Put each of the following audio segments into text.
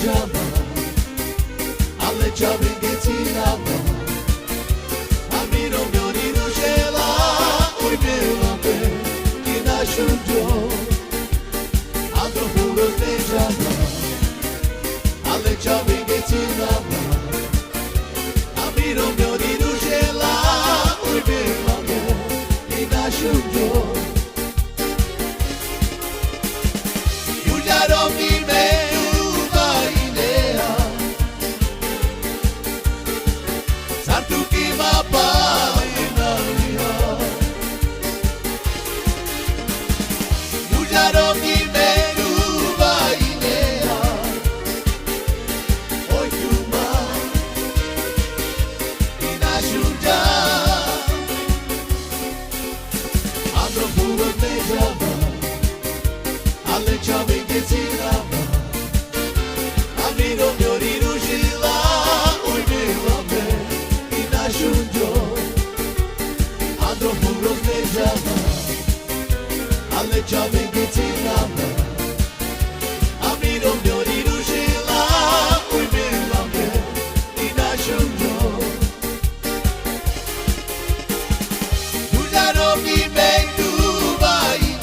degeaba, alleggiava in ghezzinava, a mi non mi rinunciava, oi bella me, chi nasce un giorno, altro puro degeaba, alleggiava in ghezzinava, a mi non mi rinunciava, oi bella me, chi nasce un giorno. Alleggiava in ghezzinava, a mi non mi rinunciava, oi bella me, in nasce un giorno, andro puro sveggiava, alleggiava in ghezzinava, a mi non mi rinunciava, oi bella me, in nasce un giorno. Tu già non mi vedi, tu vai in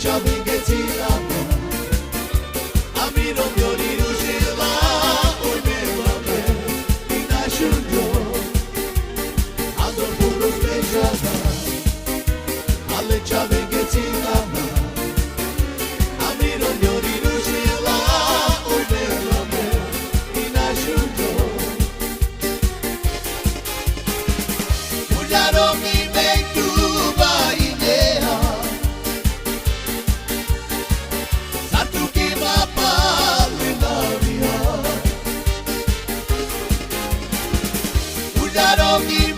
alleggiava in ghezzinava, a mi non mi rinunciava, oi bella me, in nasce un giorno, andro puro sveggiava, alleggiava in ghezzinava, a mi non mi rinunciava, oi bella me, in nasce un giorno. Tu già non mi vedi, tu vai in I don't need